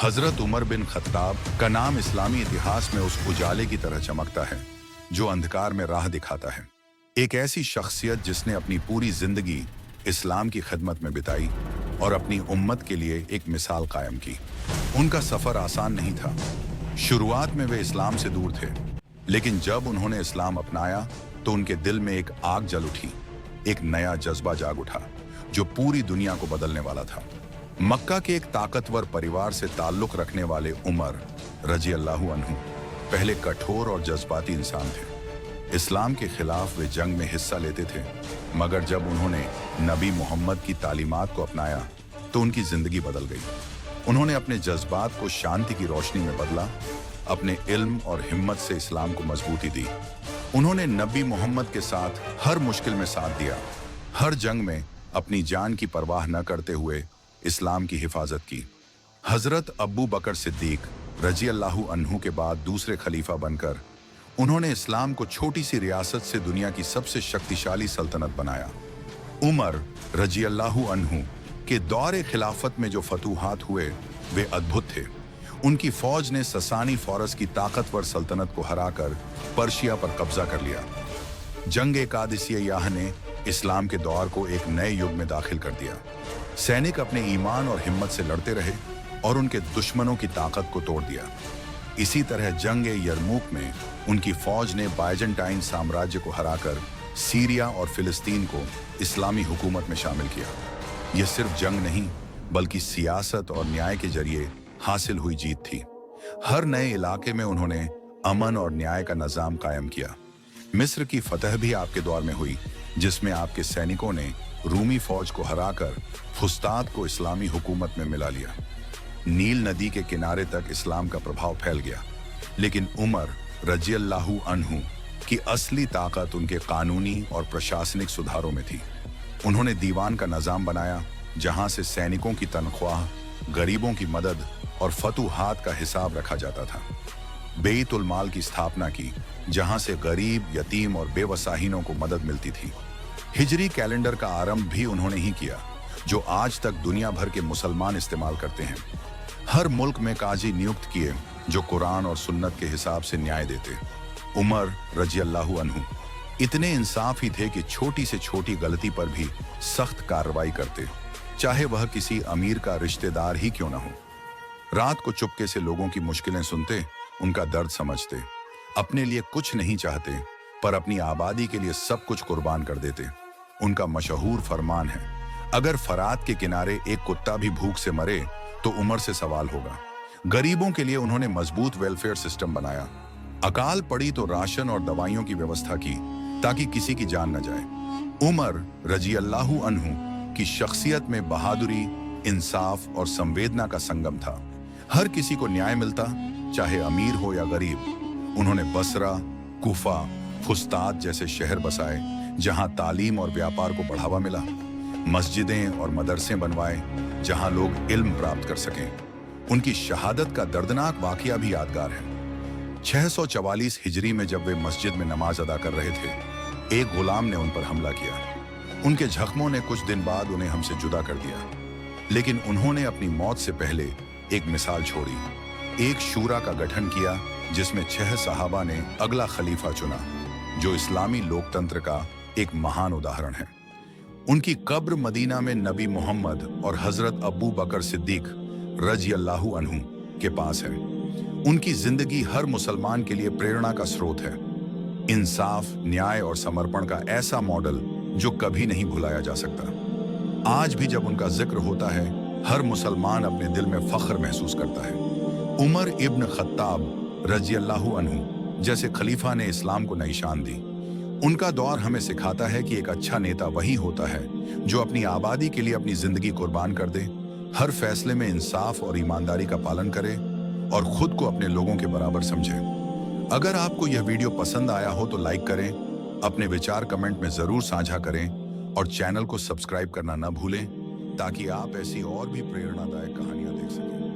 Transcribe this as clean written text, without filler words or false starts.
हजरत Umar bin Khattab का नाम इस्लामी इतिहास में उस उजाले की तरह चमकता है जो अंधकार में राह दिखाता है। एक ऐसी शख्सियत जिसने अपनी पूरी जिंदगी इस्लाम की खिदमत में बिताई और अपनी उम्मत के लिए एक मिसाल कायम की। उनका सफर आसान नहीं था। शुरुआत में वे इस्लाम से दूर थे, लेकिन जब उन्होंने इस्लाम अपनाया तो उनके दिल में एक आग जल उठी। एक नया जज्बा जाग उठा जो पूरी दुनिया को बदलने वाला था। मक्का के एक ताकतवर परिवार से ताल्लुक रखने वाले उमर रजी अल्लाहु अन्हु पहले कठोर और जज्बाती इंसान थे। इस्लाम के खिलाफ वे जंग में हिस्सा लेते थे, मगर जब उन्होंने नबी मोहम्मद की तालीमात को अपनाया तो उनकी जिंदगी बदल गई। उन्होंने अपने जज्बात को शांति की रोशनी में बदला, अपने इल्म और हिम्मत से इस्लाम को मजबूती दी। उन्होंने नबी मोहम्मद के साथ हर मुश्किल में साथ दिया, हर जंग में अपनी जान की परवाह न करते हुए इस्लाम की हिफाजत की। हजरत अबू बकर सिद्दीक रजी अल्लाहु अन्हु के बाद दूसरे खलीफा बनकर उन्होंने इस्लाम को छोटी सी रियासत से दुनिया की सबसे शक्तिशाली सल्तनत बनाया। उमर रजी अल्लाहु अन्हु के दौरे खिलाफत में जो फतूहात हुए वे अद्भुत थे। उनकी फौज ने ससानी फौरस की ताकतवर सल्तनत को हराकर पर्शिया पर कब्जा कर लिया। जंग कादिसिय्याह ने इस्लाम के दौर को एक नए युग में दाखिल कर दिया। सैनिक अपने ईमान और हिम्मत से लड़ते रहे और उनके दुश्मनों की ताकत को तोड़ दिया। इसी तरह जंग यरमूक में उनकी फौज ने बाइजेंटाइन साम्राज्य को हराकर सीरिया और फिलिस्तीन को इस्लामी हुकूमत में शामिल किया। यह सिर्फ जंग नहीं बल्कि सियासत और न्याय के जरिए हासिल हुई जीत थी। हर नए इलाके में उन्होंने अमन और न्याय का निजाम कायम किया। मिस्र की फतह भी आपके दौर में हुई, जिसमें आपके सैनिकों ने रूमी फौज को हराकर फुस्ताद को इस्लामी हुकूमत में मिला लिया। नील नदी के किनारे तक इस्लाम का प्रभाव फैल गया, लेकिन उमर रजी अल्लाहु अन्हु की असली ताकत उनके कानूनी और प्रशासनिक सुधारों में थी। उन्होंने दीवान का निजाम बनाया, जहां से सैनिकों की तनख्वाह, गरीबों की मदद और फतूहात का हिसाब रखा जाता था। बेइतुल माल की स्थापना की, जहां से गरीब, यतीम और बेवसाहीनों को मदद मिलती थी। हिजरी कैलेंडर का आरंभ भी उन्होंने ही किया, जो आज तक दुनिया भर के मुसलमान इस्तेमाल करते हैं। हर मुल्क में काजी नियुक्त किए जो कुरान और सुन्नत के हिसाब से न्याय देते। उमर रजी अल्लाहु अन्हु इतने इंसाफी थे कि छोटी से छोटी गलती पर भी सख्त कार्रवाई करते, चाहे वह किसी अमीर का रिश्तेदार ही क्यों न हो। रात को चुपके से लोगों की मुश्किलें सुनते, उनका दर्द समझते, अपने लिए कुछ नहीं चाहते पर अपनी आबादी के लिए सब कुछ कुर्बान कर देते। उनका मशहूर फरमान है, अगर फरात के किनारे एक कुत्ता भी भूख से मरे तो उमर से सवाल होगा। गरीबों के लिए उन्होंने मजबूत वेलफेयर सिस्टम बनाया। अकाल पड़ी तो राशन और दवाइयों की व्यवस्था की ताकि किसी की जान न जाए। उमर रजी अल्लाहु अन्हु की शख्सियत में बहादुरी, इंसाफ और संवेदना का संगम था। हर किसी को न्याय मिलता, चाहे अमीर हो या गरीब। उन्होंने बसरा, कूफा, फुस्ताद जैसे शहर बसाए, जहां तालीम और व्यापार को बढ़ावा मिला। मस्जिदें और मदरसे बनवाए, जहां लोग इल्म प्राप्त कर सकें। उनकी शहादत का दर्दनाक वाकया भी यादगार है। 644 हिजरी में जब वे मस्जिद में नमाज अदा कर रहे थे, एक गुलाम ने उन पर हमला किया। उनके जख्मों ने कुछ दिन बाद उन्हें हमसे जुदा कर दिया, लेकिन उन्होंने अपनी मौत से पहले एक मिसाल छोड़ी। एक शूरा का गठन किया, जिसमें 6 सहाबा ने अगला खलीफा चुना, जो इस्लामी लोकतंत्र का एक महान उदाहरण है। उनकी कब्र मदीना में नबी मोहम्मद और हजरत अबू बकर सिद्दीक रजी अल्लाहु अन्हु के पास है। उनकी जिंदगी हर मुसलमान के लिए प्रेरणा का स्रोत है। इंसाफ, न्याय और समर्पण का ऐसा मॉडल जो कभी नहीं भुलाया जा सकता। आज भी जब उनका जिक्र होता है, हर मुसलमान अपने दिल में फख्र महसूस करता है। उमर इब्न खत्ताब रजी अल्लाहु अन्हु जैसे खलीफा ने इस्लाम को नई शान दी। उनका दौर हमें सिखाता है कि एक अच्छा नेता वही होता है जो अपनी आबादी के लिए अपनी जिंदगी कुर्बान कर दे, हर फैसले में इंसाफ और ईमानदारी का पालन करे और खुद को अपने लोगों के बराबर समझे। अगर आपको यह वीडियो पसंद आया हो तो लाइक करें, अपने विचार कमेंट में जरूर साझा करें और चैनल को सब्सक्राइब करना न भूलें, ताकि आप ऐसी और भी प्रेरणादायक कहानियां देख सकें।